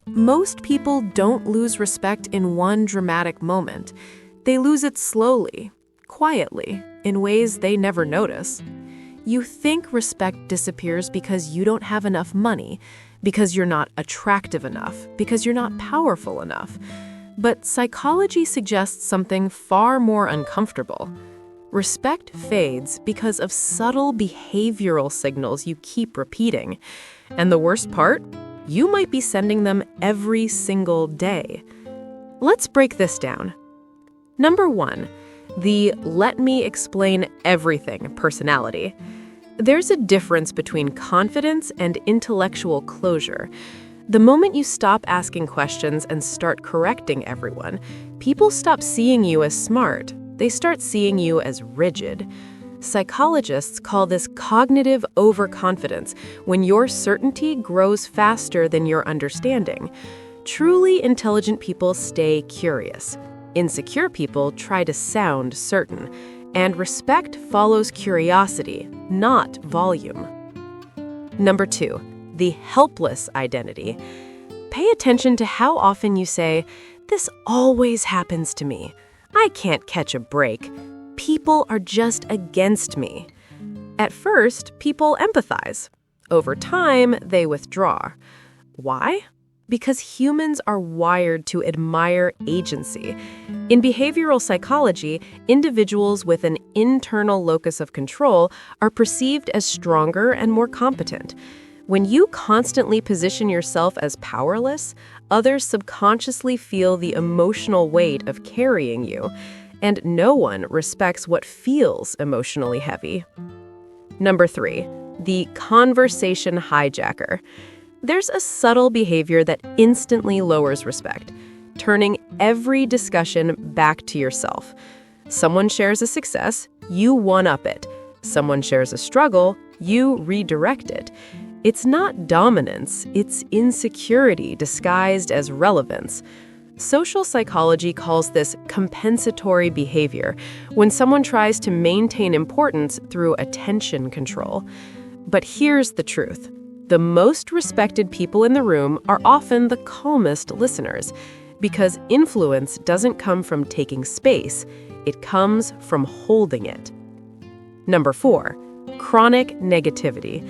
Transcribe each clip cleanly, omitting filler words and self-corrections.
Most people don't lose respect in one dramatic moment. They lose it slowly, quietly, in ways they never notice. You think respect disappears because you don't have enough money, because you're not attractive enough, because you're not powerful enough. But psychology suggests something far more uncomfortable. Respect fades because of subtle behavioral signals you keep repeating. And the worst part? You might be sending them every single day. Let's break this down. Number 1, the "let me explain everything" personality. There's a difference between confidence and intellectual closure. The moment you stop asking questions and start correcting everyone, people stop seeing you as smart. They start seeing you as rigid. Psychologists call this cognitive overconfidence, when your certainty grows faster than your understanding. Truly intelligent people stay curious. Insecure people try to sound certain. And respect follows curiosity, not volume. Number 2, the helpless identity. Pay attention to how often you say, "This always happens to me. I can't catch a break. People are just against me." At first, people empathize. Over time, they withdraw. Why? Because humans are wired to admire agency. In behavioral psychology, individuals with an internal locus of control are perceived as stronger and more competent. When you constantly position yourself as powerless, others subconsciously feel the emotional weight of carrying you, and no one respects what feels emotionally heavy. Number 3, the conversation hijacker. There's a subtle behavior that instantly lowers respect, turning every discussion back to yourself. Someone shares a success, you one-up it. Someone shares a struggle, you redirect it. It's not dominance, it's insecurity disguised as relevance. Social psychology calls this compensatory behavior, when someone tries to maintain importance through attention control. But here's the truth. The most respected people in the room are often the calmest listeners, because influence doesn't come from taking space, it comes from holding it. Number 4, chronic negativity.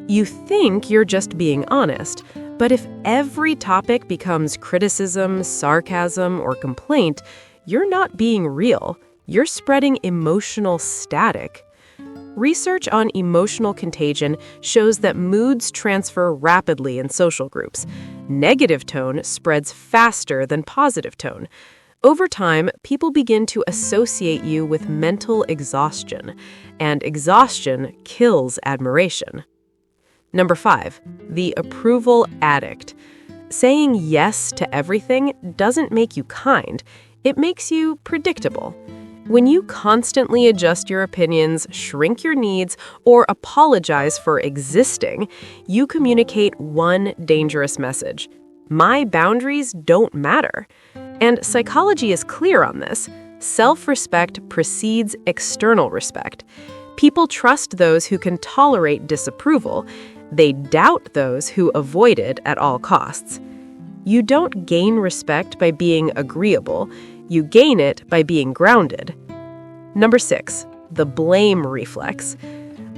You think you're just being honest, but if every topic becomes criticism, sarcasm, or complaint, you're not being real. You're spreading emotional static. Research on emotional contagion shows that moods transfer rapidly in social groups. Negative tone spreads faster than positive tone. Over time, people begin to associate you with mental exhaustion, and exhaustion kills admiration. Number 5, the approval addict. Saying yes to everything doesn't make you kind, it makes you predictable. When you constantly adjust your opinions, shrink your needs, or apologize for existing, you communicate one dangerous message: my boundaries don't matter. And psychology is clear on this. Self-respect precedes external respect. People trust those who can tolerate disapproval. They doubt those who avoid it at all costs. You don't gain respect by being agreeable. You gain it by being grounded. Number 6, the blame reflex.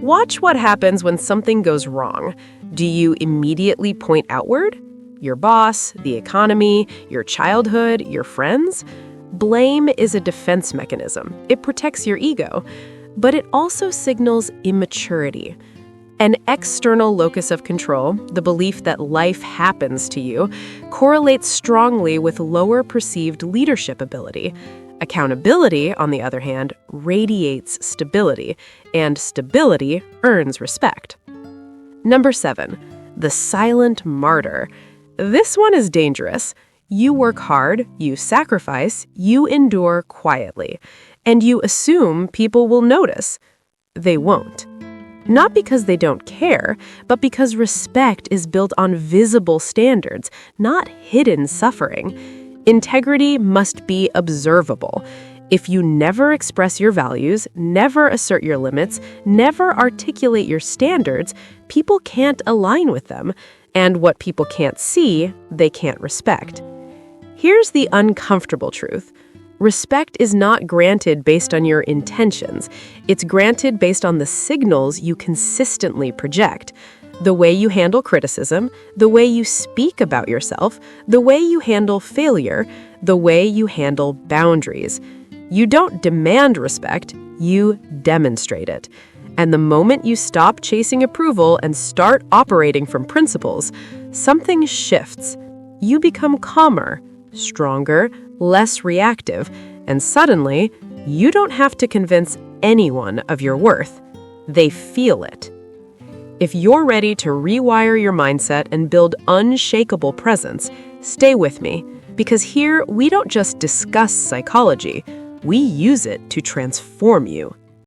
Watch what happens when something goes wrong. Do you immediately point outward? Your boss, the economy, your childhood, your friends? Blame is a defense mechanism. It protects your ego, but it also signals immaturity. An external locus of control, the belief that life happens to you, correlates strongly with lower perceived leadership ability. Accountability, on the other hand, radiates stability, and stability earns respect. Number 7, the silent martyr. This one is dangerous. You work hard, you sacrifice, you endure quietly, and you assume people will notice. They won't. Not because they don't care, but because respect is built on visible standards, not hidden suffering. Integrity must be observable. If you never express your values, never assert your limits, never articulate your standards, people can't align with them. And what people can't see, they can't respect. Here's the uncomfortable truth. Respect is not granted based on your intentions. It's granted based on the signals you consistently project. The way you handle criticism, the way you speak about yourself, the way you handle failure, the way you handle boundaries. You don't demand respect, you demonstrate it. And the moment you stop chasing approval and start operating from principles, something shifts. You become calmer, stronger, less reactive, and suddenly, you don't have to convince anyone of your worth. They feel it. If you're ready to rewire your mindset and build unshakable presence, stay with me, because here we don't just discuss psychology, we use it to transform you.